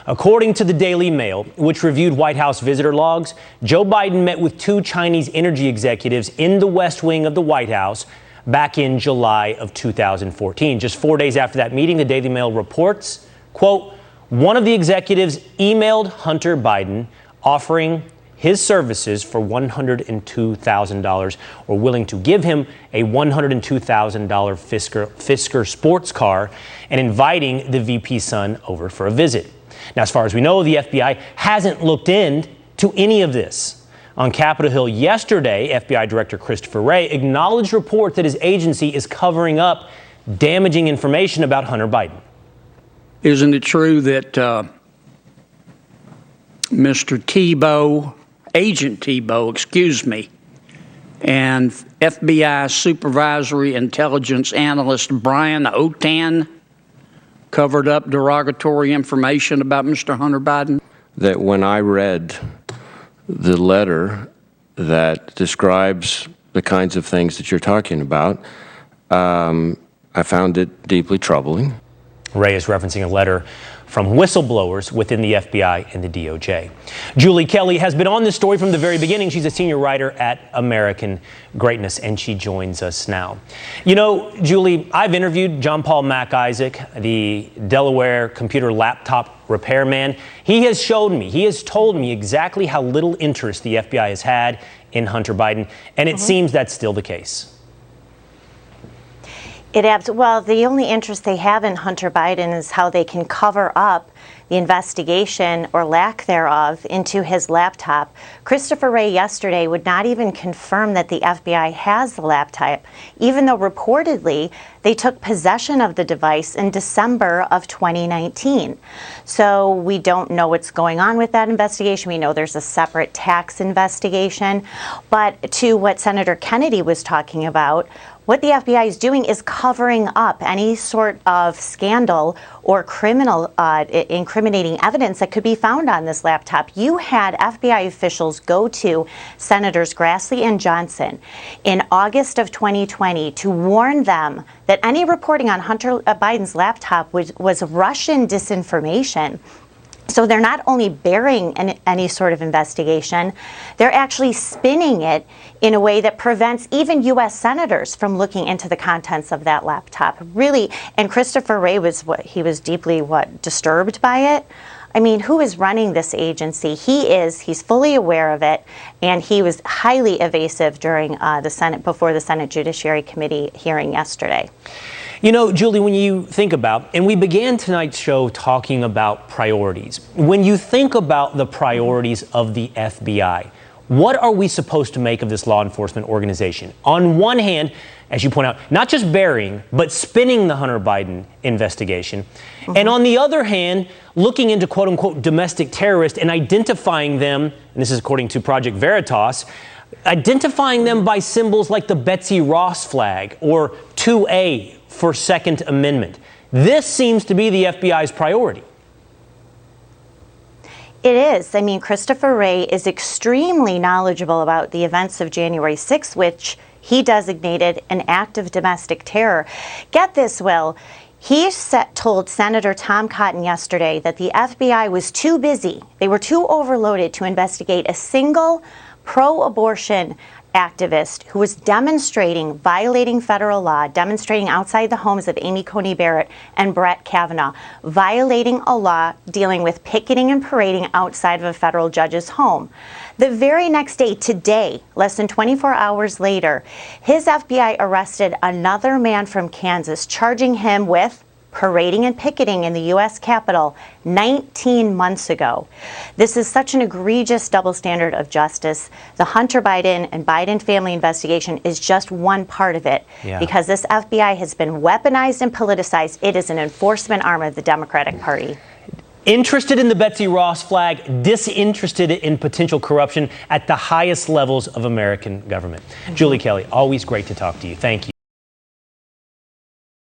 According to the Daily Mail, which reviewed White House visitor logs, Joe Biden met with two Chinese energy executives in the West Wing of the White House back in July of 2014. Just 4 days after that meeting, the Daily Mail reports, quote, one of the executives emailed Hunter Biden offering his services for $102,000 or willing to give him a $102,000 Fisker sports car and inviting the VP's son over for a visit. Now, as far as we know, the FBI hasn't looked into any of this. On Capitol Hill yesterday, FBI Director Christopher Wray acknowledged reports that his agency is covering up damaging information about Hunter Biden. Isn't it true that Mr. Thibault, Agent Thibault, and FBI Supervisory Intelligence Analyst Brian Otan covered up derogatory information about Mr. Hunter Biden? That when I read the letter that describes the kinds of things that you're talking about, I found it deeply troubling. Wray is referencing a letter from whistleblowers within the FBI and the DOJ. Julie Kelly has been on this story from the very beginning. She's a senior writer at American Greatness, and she joins us now. You know, Julie, I've interviewed John Paul MacIsaac, the Delaware computer laptop repairman. He has told me exactly how little interest the FBI has had in Hunter Biden, and it seems that's still the case. Well, the only interest they have in Hunter Biden is how they can cover up the investigation or lack thereof into his laptop. Christopher Wray yesterday would not even confirm that the FBI has the laptop, even though reportedly they took possession of the device in December of 2019. So we don't know what's going on with that investigation. We know there's a separate tax investigation. But to what Senator Kennedy was talking about, what the FBI is doing is covering up any sort of scandal or criminal incriminating evidence that could be found on this laptop. You had FBI officials go to Senators Grassley and Johnson in August of 2020 to warn them that any reporting on Hunter Biden's laptop was Russian disinformation. So they're not only burying any sort of investigation, they're actually spinning it in a way that prevents even U.S. senators from looking into the contents of that laptop. Really, and Christopher Wray was deeply disturbed by it. I mean, who is running this agency? He's fully aware of it, and he was highly evasive during before the Senate Judiciary Committee hearing yesterday. You know, Julie, when you think about, and we began tonight's show talking about priorities. When you think about the priorities of the FBI, what are we supposed to make of this law enforcement organization? On one hand, as you point out, not just burying, but spinning the Hunter Biden investigation. And on the other hand, looking into quote unquote domestic terrorists and identifying them, and this is according to Project Veritas, identifying them by symbols like the Betsy Ross flag or 2A for Second Amendment. This seems to be the FBI's priority. It is. I mean, Christopher Wray is extremely knowledgeable about the events of January 6th, which he designated an act of domestic terror. Get this, Will. He told Senator Tom Cotton yesterday that the FBI was too busy, they were too overloaded to investigate a single pro-abortion activist who was violating federal law, demonstrating outside the homes of Amy Coney Barrett and Brett Kavanaugh, violating a law dealing with picketing and parading outside of a federal judge's home. The very next day, today, less than 24 hours later, his FBI arrested another man from Kansas, charging him with parading and picketing in the U.S. Capitol 19 months ago. This is such an egregious double standard of justice. The Hunter Biden and Biden family investigation is just one part of it, because this FBI has been weaponized and politicized. It is an enforcement arm of the Democratic Party. Interested in the Betsy Ross flag, disinterested in potential corruption at the highest levels of American government. Julie Kelly, always great to talk to you. Thank you.